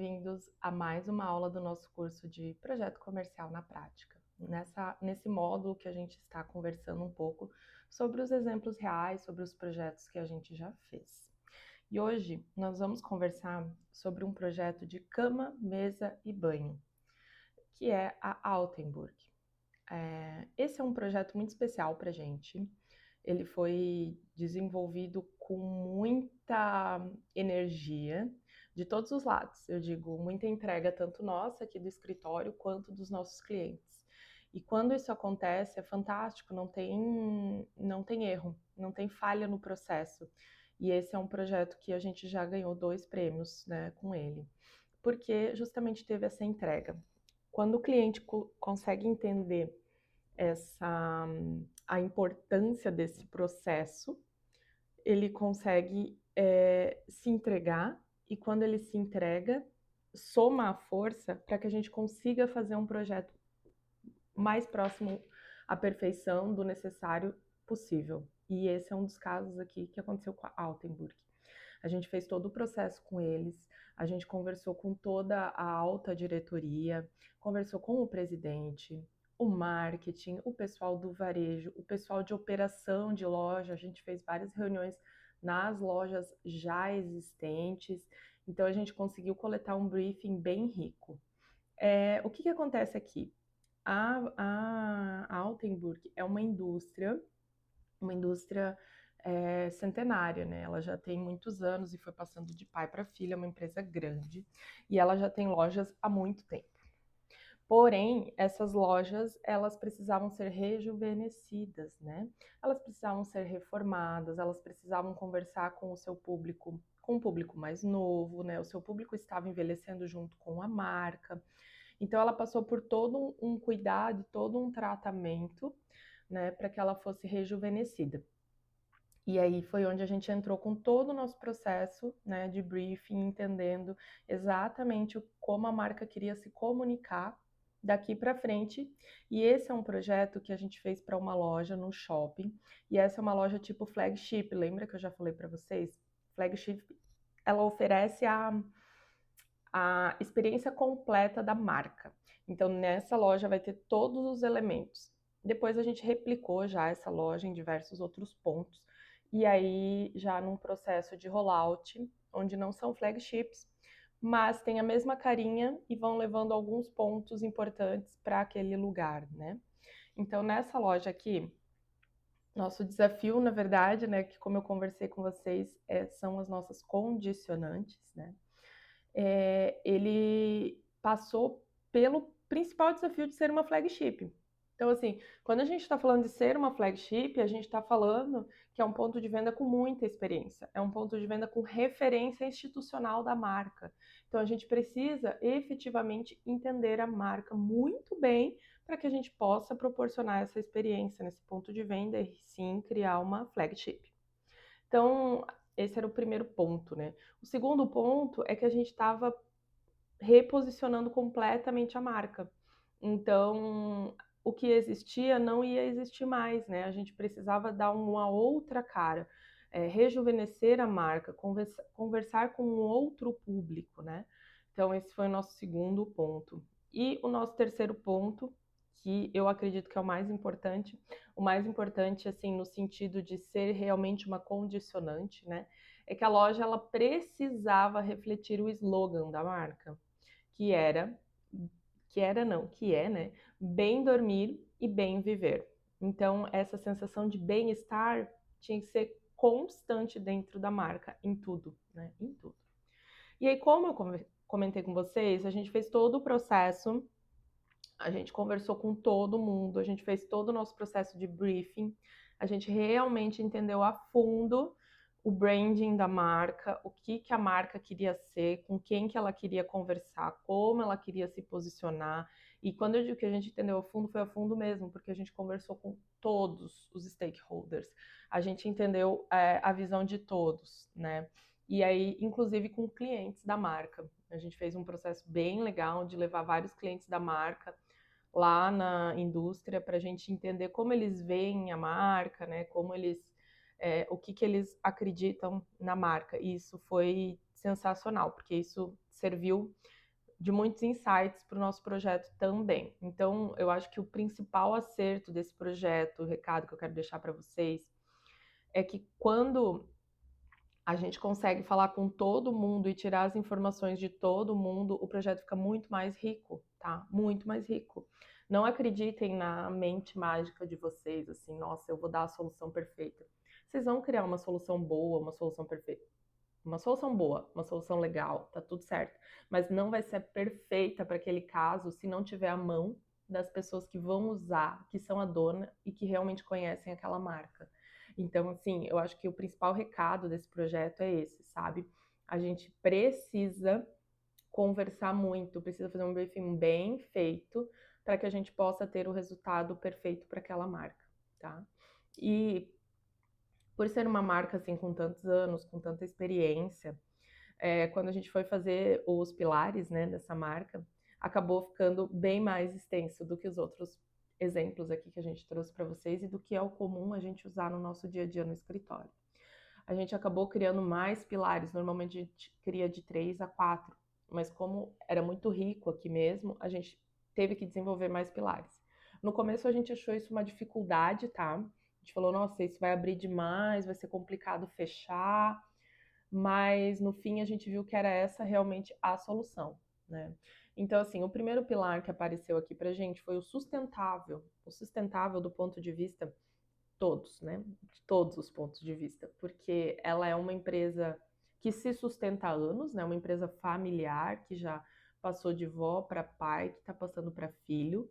bem-vindos a mais uma aula do nosso curso de Projeto Comercial na Prática. Nesse módulo que a gente está conversando um pouco sobre os exemplos reais, sobre os projetos que a gente já fez. E hoje nós vamos conversar sobre um projeto de cama, mesa e banho, que é a Altenburg. Esse é um projeto muito especial para a gente. Ele foi desenvolvido com muita energia de todos os lados. Eu digo, muita entrega tanto nossa aqui do escritório quanto dos nossos clientes. E quando isso acontece, é fantástico, não tem erro, não tem falha no processo. E esse é um projeto que a gente já ganhou 2 prêmios, né, com ele, porque justamente teve essa entrega. Quando o cliente consegue entender a importância desse processo, ele consegue se entregar, e quando ele se entrega, soma a força para que a gente consiga fazer um projeto mais próximo à perfeição do necessário possível. E esse é um dos casos aqui que aconteceu com a Altenburg. A gente fez todo o processo com eles, a gente conversou com toda a alta diretoria, conversou com o presidente, o marketing, o pessoal do varejo, o pessoal de operação de loja. A gente fez várias reuniões nas lojas já existentes, então a gente conseguiu coletar um briefing bem rico. O que acontece aqui? A Altenburg é uma indústria centenária, né? Ela já tem muitos anos e foi passando de pai para filha, é uma empresa grande, e ela já tem lojas há muito tempo. Porém, essas lojas, elas precisavam ser rejuvenescidas, né? Elas precisavam ser reformadas, elas precisavam conversar com o seu público, com um público mais novo, né? O seu público estava envelhecendo junto com a marca. Então, ela passou por todo um cuidado, todo um tratamento, né, para que ela fosse rejuvenescida. E aí foi onde a gente entrou com todo o nosso processo, né, de briefing, entendendo exatamente como a marca queria se comunicar daqui para frente. E esse é um projeto que a gente fez para uma loja no shopping. E essa é uma loja tipo flagship. Lembra que eu já falei para vocês? Flagship, ela oferece a experiência completa da marca. Então, nessa loja vai ter todos os elementos. Depois a gente replicou já essa loja em diversos outros pontos. E aí, já num processo de rollout, onde não são flagships, mas tem a mesma carinha e vão levando alguns pontos importantes para aquele lugar, né? Então, nessa loja aqui, nosso desafio, na verdade, né, que como eu conversei com vocês, são as nossas condicionantes, né? Ele passou pelo principal desafio de ser uma flagship. Então, assim, quando a gente está falando de ser uma flagship, a gente está falando que é um ponto de venda com muita experiência, é um ponto de venda com referência institucional da marca. Então, a gente precisa efetivamente entender a marca muito bem para que a gente possa proporcionar essa experiência nesse ponto de venda e sim criar uma flagship. Então, esse era o primeiro ponto, né? O segundo ponto é que a gente estava reposicionando completamente a marca. Então, o que existia não ia existir mais, né? A gente precisava dar uma outra cara, rejuvenescer a marca, conversar com um outro público, né? Então, esse foi o nosso segundo ponto. E o nosso terceiro ponto, que eu acredito que é o mais importante, assim, no sentido de ser realmente uma condicionante, né? É que a loja, ela precisava refletir o slogan da marca, que era, que é, né? Bem dormir e bem viver. Então, essa sensação de bem-estar tinha que ser constante dentro da marca, em tudo, né? Em tudo. E aí, como eu comentei com vocês, a gente fez todo o processo, a gente conversou com todo mundo, a gente fez todo o nosso processo de briefing, a gente realmente entendeu a fundo o branding da marca, o que a marca queria ser, com quem que ela queria conversar, como ela queria se posicionar. E quando eu digo que a gente entendeu a fundo, foi a fundo mesmo, porque a gente conversou com todos os stakeholders. A gente entendeu a visão de todos, né? E aí, inclusive com clientes da marca. A gente fez um processo bem legal de levar vários clientes da marca lá na indústria para a gente entender como eles veem a marca, né? Como eles, o que eles acreditam na marca. E isso foi sensacional, porque isso serviu de muitos insights para o nosso projeto também. Então, eu acho que o principal acerto desse projeto, o recado que eu quero deixar para vocês, é que quando a gente consegue falar com todo mundo e tirar as informações de todo mundo, o projeto fica muito mais rico, tá? Muito mais rico. Não acreditem na mente mágica de vocês, assim, nossa, eu vou dar a solução perfeita. Vocês vão criar uma solução boa, uma solução perfeita. Uma solução boa, uma solução legal, tá tudo certo. Mas não vai ser perfeita para aquele caso se não tiver a mão das pessoas que vão usar, que são a dona e que realmente conhecem aquela marca. Então, assim, eu acho que o principal recado desse projeto é esse, sabe? A gente precisa conversar muito, precisa fazer um briefing bem feito para que a gente possa ter o resultado perfeito para aquela marca, tá? E por ser uma marca assim com tantos anos, com tanta experiência, quando a gente foi fazer os pilares, né, dessa marca, acabou ficando bem mais extenso do que os outros exemplos aqui que a gente trouxe para vocês e do que é o comum a gente usar no nosso dia a dia no escritório. A gente acabou criando mais pilares, normalmente a gente cria de 3 a 4, mas como era muito rico aqui mesmo, a gente teve que desenvolver mais pilares. No começo a gente achou isso uma dificuldade, tá? A gente falou, nossa, isso vai abrir demais, vai ser complicado fechar, mas no fim a gente viu que era essa realmente a solução, né? Então, assim, o primeiro pilar que apareceu aqui pra gente foi o sustentável do ponto de vista todos, né? De todos os pontos de vista, porque ela é uma empresa que se sustenta há anos, né? Uma empresa familiar que já passou de vó para pai, que está passando para filho.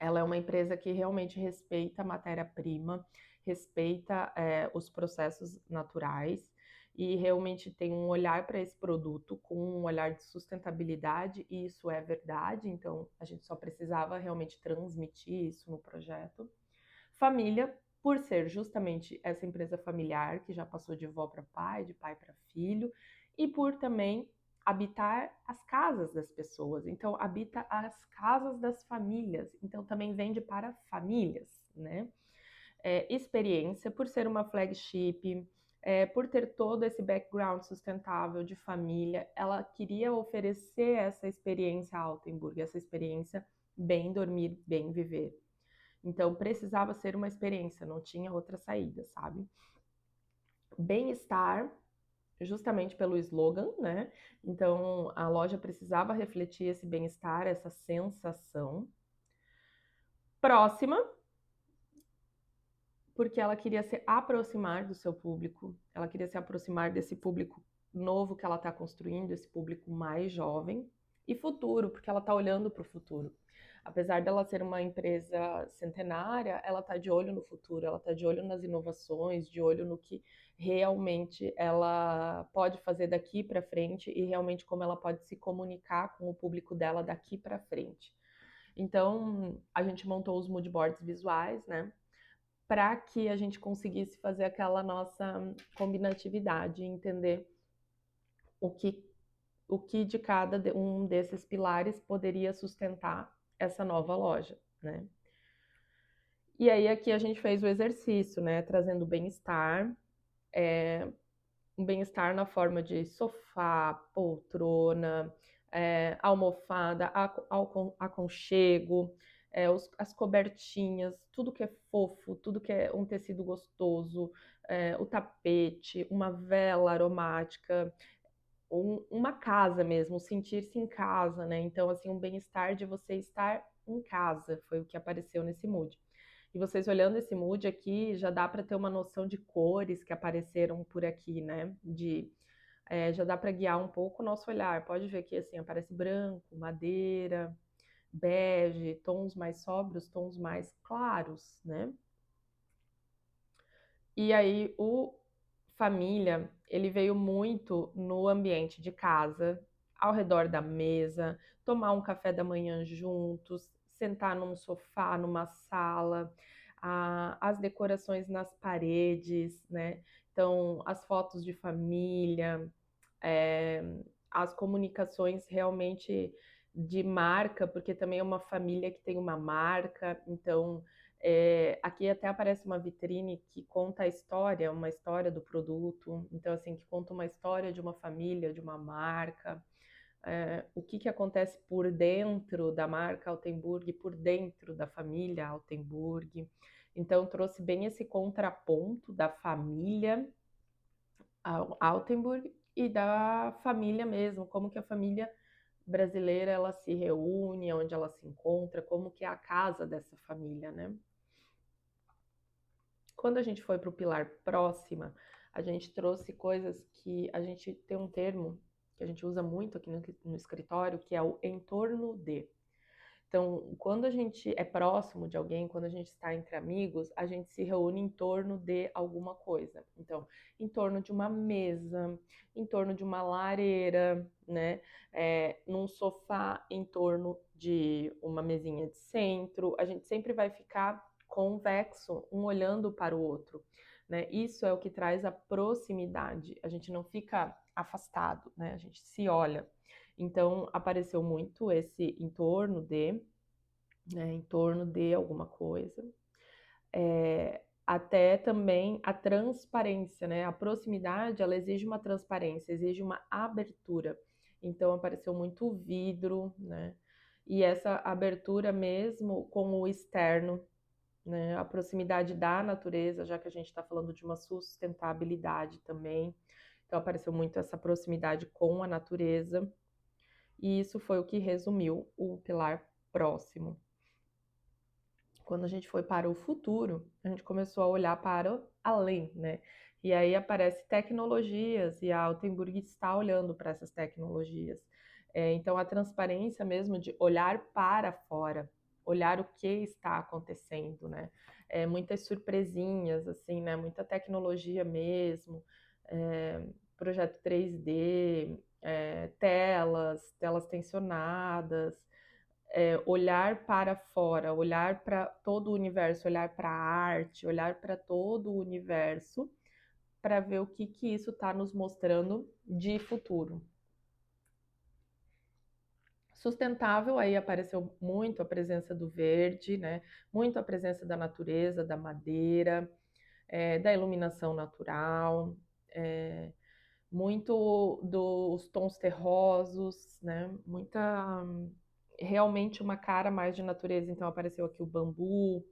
Ela é uma empresa que realmente respeita a matéria-prima, respeita os processos naturais e realmente tem um olhar para esse produto com um olhar de sustentabilidade, e isso é verdade, então a gente só precisava realmente transmitir isso no projeto. Família, por ser justamente essa empresa familiar que já passou de vó para pai, de pai para filho, e por também habitar as casas das pessoas. Então, habita as casas das famílias. Então, também vende para famílias, né? Experiência, por ser uma flagship, por ter todo esse background sustentável de família, ela queria oferecer essa experiência Altenburg, essa experiência bem dormir, bem viver. Então, precisava ser uma experiência, não tinha outra saída, sabe? Bem-estar, justamente pelo slogan, né? Então, a loja precisava refletir esse bem-estar, essa sensação. Próxima, porque ela queria se aproximar do seu público, ela queria se aproximar desse público novo que ela está construindo, esse público mais jovem. E futuro, porque ela está olhando para o futuro. Apesar dela ser uma empresa centenária, ela está de olho no futuro, ela está de olho nas inovações, de olho no que realmente ela pode fazer daqui para frente e realmente como ela pode se comunicar com o público dela daqui para frente. Então, a gente montou os mood boards visuais, né? Para que a gente conseguisse fazer aquela nossa combinatividade, entender o que, o que de cada um desses pilares poderia sustentar essa nova loja, né? E aí aqui a gente fez o exercício, né? Trazendo bem-estar, um bem-estar na forma de sofá, poltrona, almofada, aconchego, as cobertinhas, tudo que é fofo, tudo que é um tecido gostoso, o tapete, uma vela aromática, uma casa mesmo, sentir-se em casa, né? Então, assim, um bem-estar de você estar em casa, foi o que apareceu nesse mood. E vocês olhando esse mood aqui, já dá para ter uma noção de cores que apareceram por aqui, né? Já dá para guiar um pouco o nosso olhar. Pode ver que assim aparece branco, madeira, bege, tons mais sóbrios, tons mais claros, né? E aí o família, ele veio muito no ambiente de casa, ao redor da mesa, tomar um café da manhã juntos, sentar num sofá, numa sala, as decorações nas paredes, né? Então, as fotos de família, é, as comunicações realmente de marca, porque também é uma família que tem uma marca, então aqui até aparece uma vitrine que conta a história, uma história do produto, então assim, que conta uma história de uma família, de uma marca. o que acontece por dentro da marca Altenburg, por dentro da família Altenburg. Então, trouxe bem esse contraponto da família Altenburg e da família mesmo, como que a família brasileira ela se reúne, onde ela se encontra, como que é a casa dessa família, né? Quando a gente foi para o pilar próxima, a gente trouxe coisas que a gente tem um termo que a gente usa muito aqui no escritório, que é o entorno de. Então, quando a gente é próximo de alguém, quando a gente está entre amigos, a gente se reúne em torno de alguma coisa. Então, em torno de uma mesa, em torno de uma lareira, né? Num sofá, em torno de uma mesinha de centro. A gente sempre vai ficar convexo, um olhando para o outro, né? Isso é o que traz a proximidade. A gente não fica afastado, né? A gente se olha. Então, apareceu muito esse entorno de, né, em torno de alguma coisa. Até também a transparência, né? A proximidade, ela exige uma transparência, exige uma abertura. Então, apareceu muito vidro, né? E essa abertura mesmo com o externo, né? A proximidade da natureza, já que a gente está falando de uma sustentabilidade também. Então, apareceu muito essa proximidade com a natureza. E isso foi o que resumiu o pilar próximo. Quando a gente foi para o futuro, a gente começou a olhar para o além, né? E aí aparece tecnologias e a Altenburg está olhando para essas tecnologias. Então a transparência mesmo de olhar para fora, olhar o que está acontecendo, né? Muitas surpresinhas, assim, né? Muita tecnologia mesmo, projeto 3D, telas tensionadas, olhar para fora, olhar para todo o universo, olhar para a arte, olhar para todo o universo, para ver o que isso está nos mostrando de futuro. Sustentável, aí apareceu muito a presença do verde, né? Muito a presença da natureza, da madeira, da iluminação natural, muito dos tons terrosos, né? Muita realmente uma cara mais de natureza. Então apareceu aqui o bambu,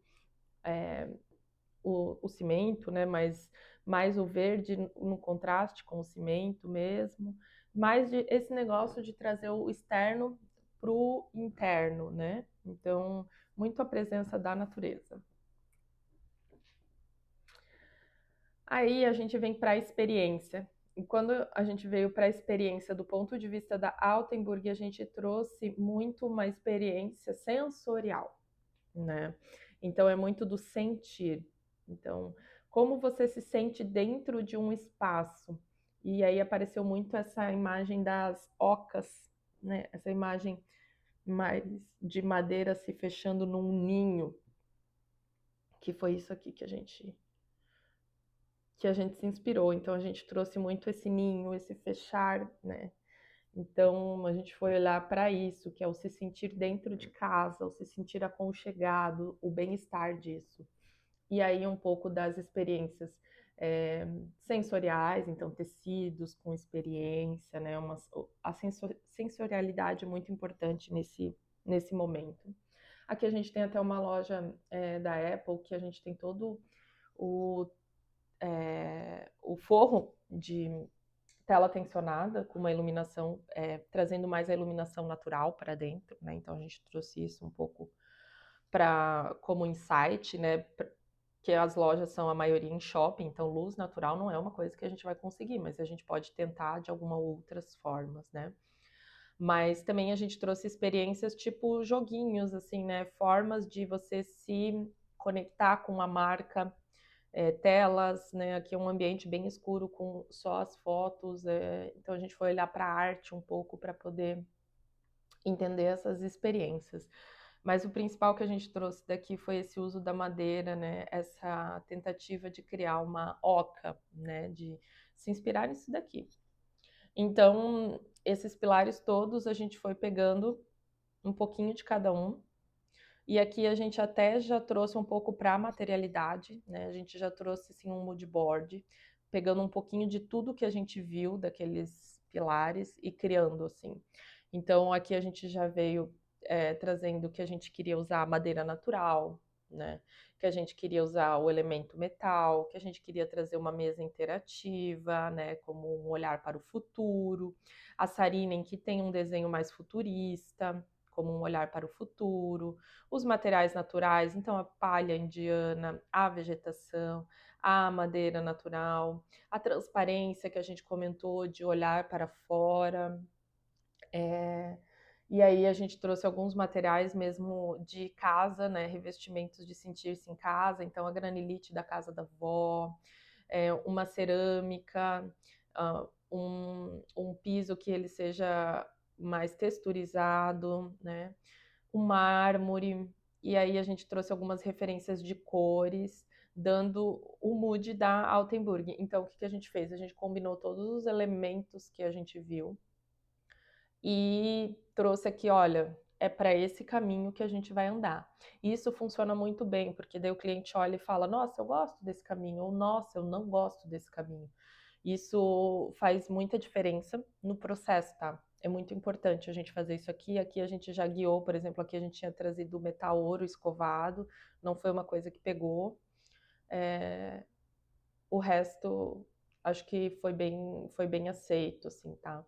o cimento, né? Mas mais o verde no contraste com o cimento mesmo. Mais esse negócio de trazer o externo para o interno, né? Então, muito a presença da natureza. Aí a gente vem para a experiência. E quando a gente veio para a experiência do ponto de vista da Altenburg, a gente trouxe muito uma experiência sensorial, né? Então é muito do sentir. Então, como você se sente dentro de um espaço? E aí apareceu muito essa imagem das ocas, né? Essa imagem mais de madeira se fechando num ninho, que foi isso aqui que a gente se inspirou. Então a gente trouxe muito esse ninho, esse fechar, né? Então a gente foi olhar para isso, que é o se sentir dentro de casa, o se sentir aconchegado, o bem-estar disso. E aí um pouco das experiências sensoriais, então tecidos com experiência, né? A sensorialidade é muito importante nesse momento. Aqui a gente tem até uma loja da Apple que a gente tem todo o o forro de tela tensionada com uma iluminação, trazendo mais a iluminação natural para dentro, né? Então a gente trouxe isso um pouco para como insight, né? Que as lojas são a maioria em shopping, então luz natural não é uma coisa que a gente vai conseguir, mas a gente pode tentar de algumas outras formas, né? Mas também a gente trouxe experiências tipo joguinhos, assim, né? Formas de você se conectar com a marca, telas, né? Aqui é um ambiente bem escuro com só as fotos, então a gente foi olhar para a arte um pouco para poder entender essas experiências. Mas o principal que a gente trouxe daqui foi esse uso da madeira, né? Essa tentativa de criar uma oca, né? De se inspirar nisso daqui. Então, esses pilares todos a gente foi pegando um pouquinho de cada um. E aqui a gente até já trouxe um pouco para a materialidade, né? A gente já trouxe assim um mood board, pegando um pouquinho de tudo que a gente viu daqueles pilares e criando assim. Então, aqui a gente já veio trazendo que a gente queria usar madeira natural, né? Que a gente queria usar o elemento metal, que a gente queria trazer uma mesa interativa, né? Como um olhar para o futuro. A Saarinen, que tem um desenho mais futurista, como um olhar para o futuro. Os materiais naturais, então a palha indiana, a vegetação, a madeira natural, a transparência que a gente comentou de olhar para fora. E aí a gente trouxe alguns materiais mesmo de casa, né? Revestimentos de sentir-se em casa, então a granilite da casa da avó, uma cerâmica, um piso que ele seja mais texturizado, né? O mármore, e aí a gente trouxe algumas referências de cores, dando o mood da Altenburg. Então, o que a gente fez? A gente combinou todos os elementos que a gente viu e trouxe aqui, olha, é para esse caminho que a gente vai andar. E isso funciona muito bem, porque daí o cliente olha e fala, nossa, eu gosto desse caminho, ou nossa, eu não gosto desse caminho. Isso faz muita diferença no processo, tá? É muito importante a gente fazer isso aqui. Aqui a gente já guiou, por exemplo, aqui a gente tinha trazido metal ouro escovado, não foi uma coisa que pegou. O resto, acho que foi bem aceito, assim, tá?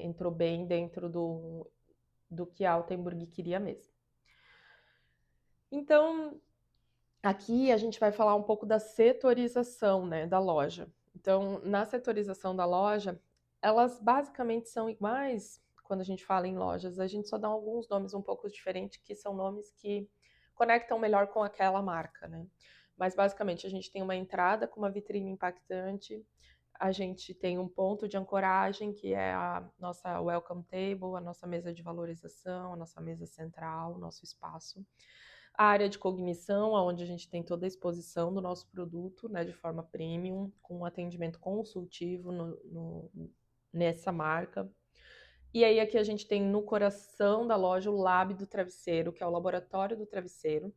Entrou bem dentro do que a Altenburg queria mesmo. Então, aqui a gente vai falar um pouco da setorização, né, da loja. Então, na setorização da loja, elas basicamente são iguais quando a gente fala em lojas. A gente só dá alguns nomes um pouco diferentes, que são nomes que conectam melhor com aquela marca, né? Mas basicamente a gente tem uma entrada com uma vitrine impactante, a gente tem um ponto de ancoragem, que é a nossa welcome table, a nossa mesa de valorização, a nossa mesa central, o nosso espaço. A área de cognição, onde a gente tem toda a exposição do nosso produto, né, de forma premium, com um atendimento consultivo nessa marca. E aí aqui a gente tem no coração da loja o Lab do Travesseiro, que é o laboratório do travesseiro.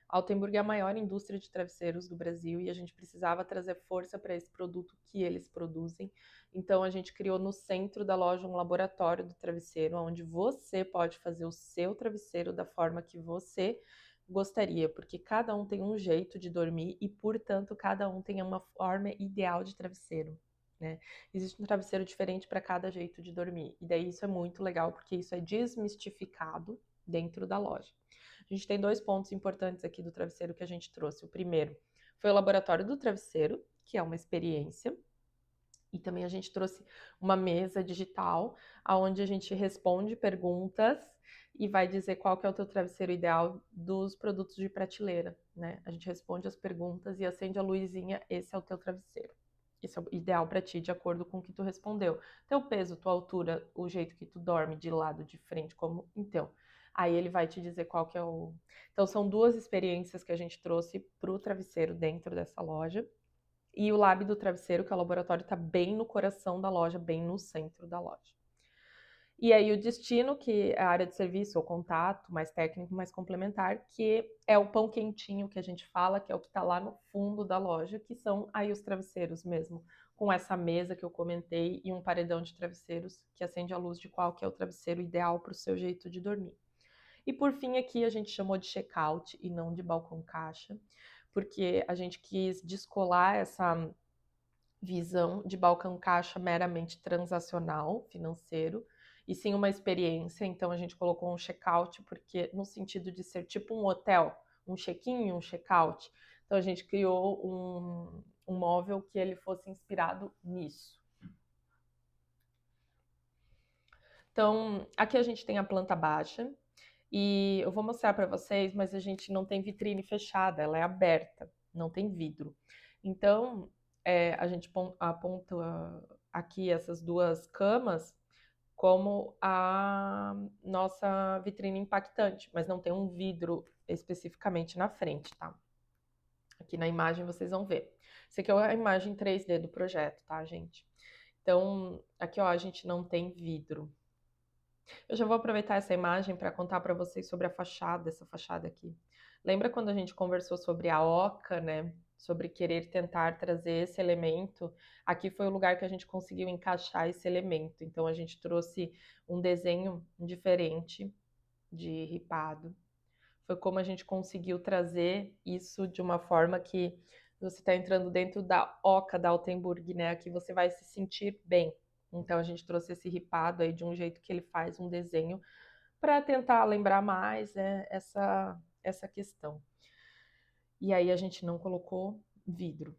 A Altenburg é a maior indústria de travesseiros do Brasil e a gente precisava trazer força para esse produto que eles produzem. Então a gente criou no centro da loja um laboratório do travesseiro, onde você pode fazer o seu travesseiro da forma que você gostaria, porque cada um tem um jeito de dormir e, portanto, cada um tem uma forma ideal de travesseiro. Né? Existe um travesseiro diferente para cada jeito de dormir. E daí isso é muito legal, porque isso é desmistificado dentro da loja. A gente tem 2 pontos importantes aqui do travesseiro que a gente trouxe. O primeiro foi o laboratório do travesseiro, que é uma experiência. E também a gente trouxe uma mesa digital, onde a gente responde perguntas e vai dizer qual que é o teu travesseiro ideal dos produtos de prateleira, né? A gente responde as perguntas e acende a luzinha, esse é o teu travesseiro. Esse é o ideal para ti, de acordo com o que tu respondeu. Teu peso, tua altura, o jeito que tu dorme, de lado, de frente, como... Então, aí ele vai te dizer qual que é o... Então, são 2 experiências que a gente trouxe para o travesseiro dentro dessa loja. E o Lab do Travesseiro, que é o laboratório, está bem no coração da loja, bem no centro da loja. E aí o destino, que é a área de serviço ou contato, mais técnico, mais complementar, que é o pão quentinho que a gente fala, que é o que está lá no fundo da loja, que são aí os travesseiros mesmo, com essa mesa que eu comentei e um paredão de travesseiros que acende a luz de qual que é o travesseiro ideal para o seu jeito de dormir. E por fim aqui a gente chamou de check-out e não de balcão caixa, porque a gente quis descolar essa visão de balcão caixa meramente transacional, financeiro, e sim uma experiência. Então a gente colocou um check-out, porque no sentido de ser tipo um hotel, um check-in e um check-out. Então a gente criou um móvel que ele fosse inspirado nisso. Então aqui a gente tem a planta baixa, e eu vou mostrar para vocês, mas a gente não tem vitrine fechada, ela é aberta, não tem vidro. Então, a gente aponta aqui essas 2 camas como a nossa vitrine impactante, mas não tem um vidro especificamente na frente, tá? Aqui na imagem vocês vão ver. Isso aqui é a imagem 3D do projeto, tá, gente? Então, aqui ó, a gente não tem vidro. Eu já vou aproveitar essa imagem para contar para vocês sobre a fachada, essa fachada aqui. Lembra quando a gente conversou sobre a oca, né? sobre querer tentar trazer esse elemento. Aqui foi o lugar que a gente conseguiu encaixar esse elemento. Então a gente trouxe um desenho diferente de ripado. Foi como a gente conseguiu trazer isso de uma forma que você está entrando dentro da oca da Altenburg, né? Aqui você vai se sentir bem. Então a gente trouxe esse ripado aí de um jeito que ele faz um desenho para tentar lembrar mais, né, essa questão. E aí a gente não colocou vidro.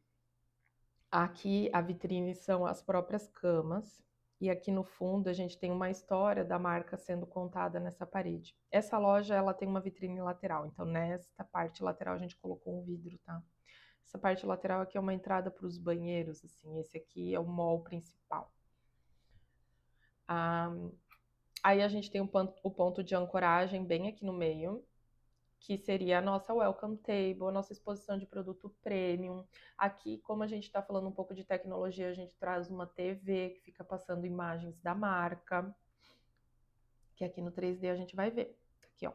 Aqui a vitrine são as próprias camas. E aqui no fundo a gente tem uma história da marca sendo contada nessa parede. Essa loja ela tem uma vitrine lateral, então nesta parte lateral a gente colocou um vidro, tá? Essa parte lateral aqui é uma entrada para os banheiros, assim. Esse aqui é o mall principal. Aí a gente tem o ponto de ancoragem bem aqui no meio, que seria a nossa welcome table, a nossa exposição de produto premium. Aqui, como a gente está falando um pouco de tecnologia, a gente traz uma TV que fica passando imagens da marca, que aqui no 3D a gente vai ver. Aqui, ó.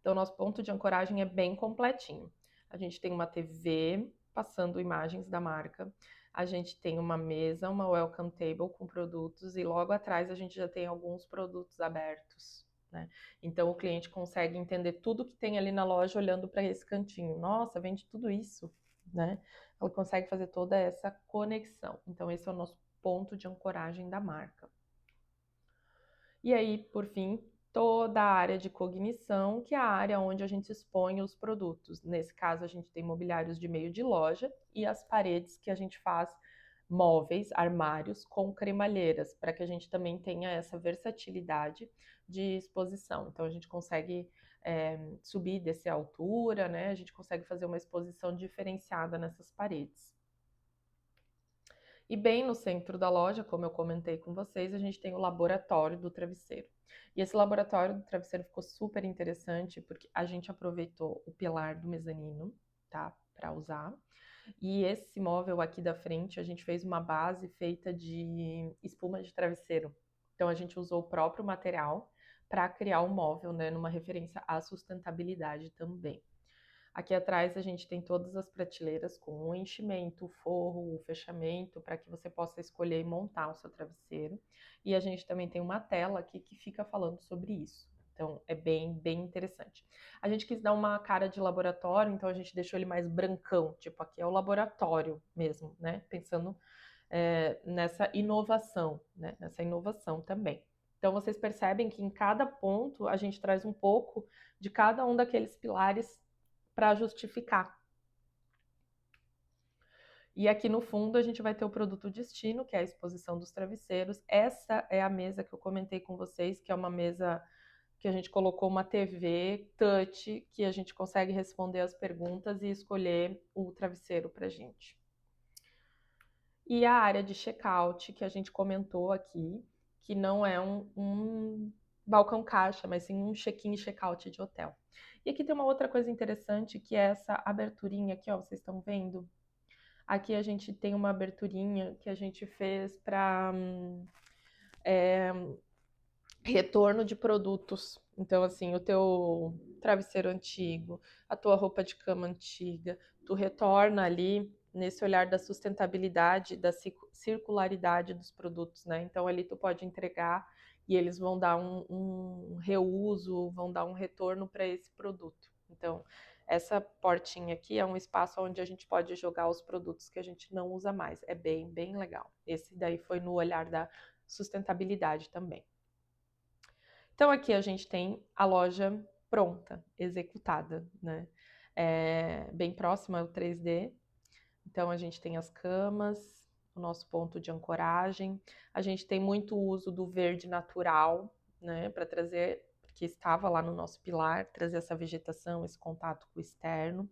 Então, nosso ponto de ancoragem é bem completinho. A gente tem uma TV passando imagens da marca. A gente tem uma mesa, uma welcome table com produtos e logo atrás a gente já tem alguns produtos abertos, né? Então o cliente consegue entender tudo que tem ali na loja olhando para esse cantinho. Nossa, vende tudo isso, né? Ela consegue fazer toda essa conexão. Então esse é o nosso ponto de ancoragem da marca. E aí, por fim, toda a área de cognição, que é a área onde a gente expõe os produtos. Nesse caso, a gente tem mobiliários de meio de loja e as paredes que a gente faz móveis, armários com cremalheiras, para que a gente também tenha essa versatilidade de exposição. Então, a gente consegue subir e descer a altura, né? A gente consegue fazer uma exposição diferenciada nessas paredes. E bem no centro da loja, como eu comentei com vocês, a gente tem o laboratório do travesseiro. E esse laboratório do travesseiro ficou super interessante porque a gente aproveitou o pilar do mezanino, tá, para usar. E esse móvel aqui da frente, a gente fez uma base feita de espuma de travesseiro. Então a gente usou o próprio material para criar o móvel, né, numa referência à sustentabilidade também. Aqui atrás a gente tem todas as prateleiras com o enchimento, o forro, o fechamento, para que você possa escolher e montar o seu travesseiro. E a gente também tem uma tela aqui que fica falando sobre isso. Então é bem interessante. A gente quis dar uma cara de laboratório, então a gente deixou ele mais brancão, tipo aqui é o laboratório mesmo, né? Pensando nessa inovação, né? Nessa inovação também. Então vocês percebem que em cada ponto a gente traz um pouco de cada um daqueles pilares para justificar. E aqui no fundo a gente vai ter o produto destino, que é a exposição dos travesseiros. Essa é a mesa que eu comentei com vocês, que é uma mesa que a gente colocou uma TV touch, que a gente consegue responder as perguntas e escolher o travesseiro para gente. E a área de check-out, que a gente comentou aqui, que não é um balcão caixa, mas sim um check-in e check-out de hotel. E aqui tem uma outra coisa interessante, que é essa aberturinha aqui, ó, vocês estão vendo? Aqui a gente tem uma aberturinha que a gente fez para retorno de produtos. Então, assim, o teu travesseiro antigo, a tua roupa de cama antiga, tu retorna ali nesse olhar da sustentabilidade, da circularidade dos produtos, né? Então, ali tu pode entregar e eles vão dar um reuso, vão dar um retorno para esse produto. Então, essa portinha aqui é um espaço onde a gente pode jogar os produtos que a gente não usa mais. É bem legal. Esse daí foi no olhar da sustentabilidade também. Então aqui a gente tem a loja pronta, executada, né? Bem próxima ao 3D. Então a gente tem as camas, o nosso ponto de ancoragem. A gente tem muito uso do verde natural, né? Para trazer, porque estava lá no nosso pilar, trazer essa vegetação, esse contato com o externo.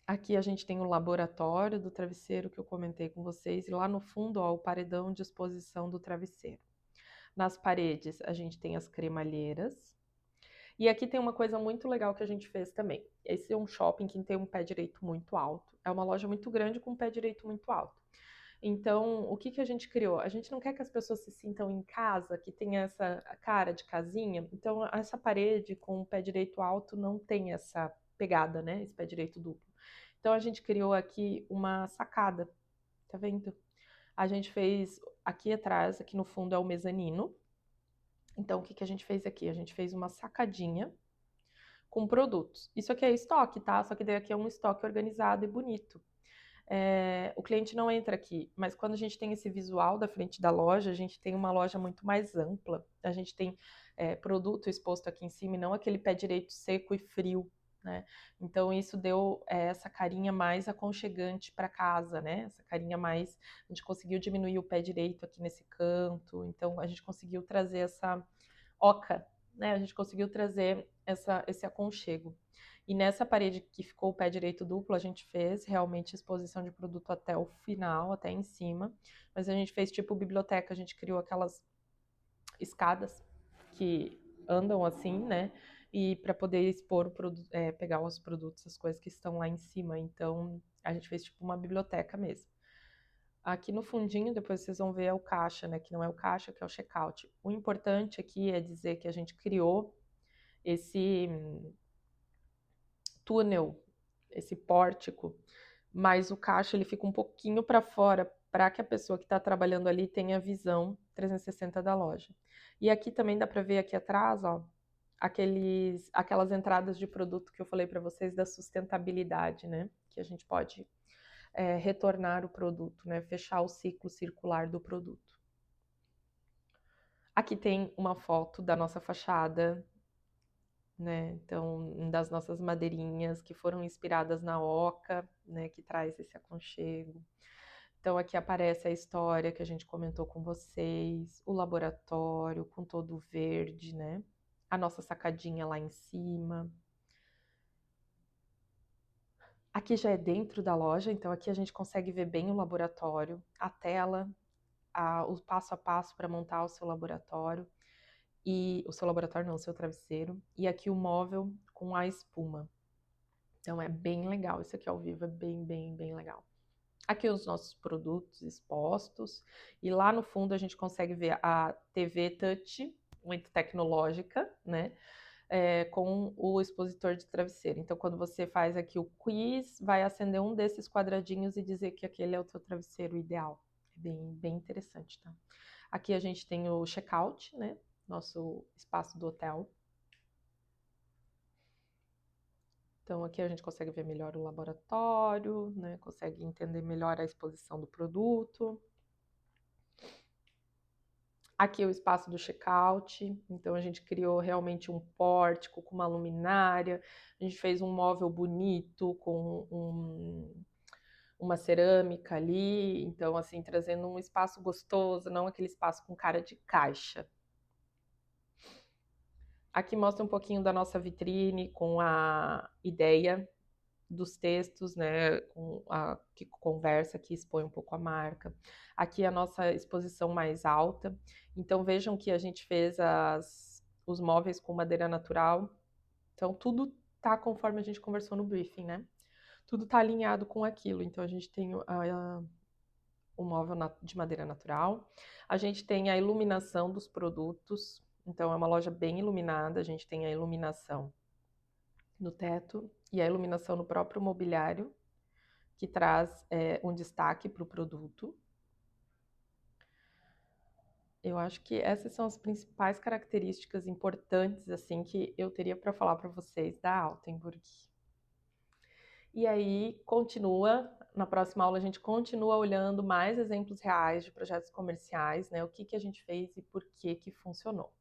Aqui a gente tem o laboratório do travesseiro que eu comentei com vocês. E lá no fundo, ó, o paredão de exposição do travesseiro. Nas paredes, a gente tem as cremalheiras. E aqui tem uma coisa muito legal que a gente fez também. Esse é um shopping que tem um pé direito muito alto. É uma loja muito grande com um pé direito muito alto. Então, o que a gente criou? A gente não quer que as pessoas se sintam em casa, que tenha essa cara de casinha. Então, essa parede com o pé direito alto não tem essa pegada, né? Esse pé direito duplo. Então a gente criou aqui uma sacada, tá vendo? A gente fez aqui atrás, aqui no fundo é o mezanino. Então o que a gente fez aqui? A gente fez uma sacadinha com produtos. Isso aqui é estoque, tá? Só que daí aqui é um estoque organizado e bonito. O cliente não entra aqui, mas quando a gente tem esse visual da frente da loja, a gente tem uma loja muito mais ampla. A gente tem produto exposto aqui em cima e não aquele pé direito seco e frio, né? Então isso deu essa carinha mais aconchegante para casa, né? Essa carinha mais, a gente conseguiu diminuir o pé direito aqui nesse canto, então a gente conseguiu trazer essa oca, né? A gente conseguiu trazer esse aconchego. E nessa parede que ficou o pé direito duplo, a gente fez realmente exposição de produto até o final, até em cima. Mas a gente fez tipo biblioteca, a gente criou aquelas escadas que andam assim, né? E para poder expor o produto, pegar os produtos, as coisas que estão lá em cima. Então a gente fez tipo uma biblioteca mesmo. Aqui no fundinho, depois vocês vão ver, é o caixa, né? Que não é o caixa, que é o checkout. O importante aqui é dizer que a gente criou esse túnel, esse pórtico, mas o caixa ele fica um pouquinho para fora para que a pessoa que está trabalhando ali tenha visão 360 da loja. E aqui também dá para ver aqui atrás, ó, aquelas entradas de produto que eu falei para vocês da sustentabilidade, né? Que a gente pode retornar o produto, né? Fechar o ciclo circular do produto. Aqui tem uma foto da nossa fachada, né? Então, das nossas madeirinhas que foram inspiradas na oca, né? Que traz esse aconchego. Então, aqui aparece a história que a gente comentou com vocês, o laboratório com todo o verde, né? A nossa sacadinha lá em cima. Aqui já é dentro da loja, então aqui a gente consegue ver bem o laboratório, a tela, o passo a passo para montar o seu laboratório. E o seu laboratório não, o seu travesseiro. E aqui o móvel com a espuma. Então é bem legal. Isso aqui ao vivo é bem legal. Aqui os nossos produtos expostos. E lá no fundo a gente consegue ver a TV Touch, muito tecnológica, né? Com o expositor de travesseiro. Então, quando você faz aqui o quiz, vai acender um desses quadradinhos e dizer que aquele é o seu travesseiro ideal. É bem interessante, tá? Aqui a gente tem o checkout, né? Nosso espaço do hotel. Então aqui a gente consegue ver melhor o laboratório, né? Consegue entender melhor a exposição do produto. Aqui é o espaço do checkout, então a gente criou realmente um pórtico com uma luminária, a gente fez um móvel bonito com uma cerâmica ali, então assim, trazendo um espaço gostoso, não aquele espaço com cara de caixa. Aqui mostra um pouquinho da nossa vitrine com a ideia dos textos, né, que conversa, que expõe um pouco a marca. Aqui é a nossa exposição mais alta. Então vejam que a gente fez os móveis com madeira natural. Então tudo tá conforme a gente conversou no briefing, né? Tudo tá alinhado com aquilo. Então a gente tem o móvel de madeira natural. A gente tem a iluminação dos produtos. Então é uma loja bem iluminada. A gente tem a iluminação no teto e a iluminação no próprio mobiliário, que traz um destaque para o produto. Eu acho que essas são as principais características importantes assim que eu teria para falar para vocês da Altenburg. E aí na próxima aula a gente continua olhando mais exemplos reais de projetos comerciais, né? O que a gente fez e por que funcionou.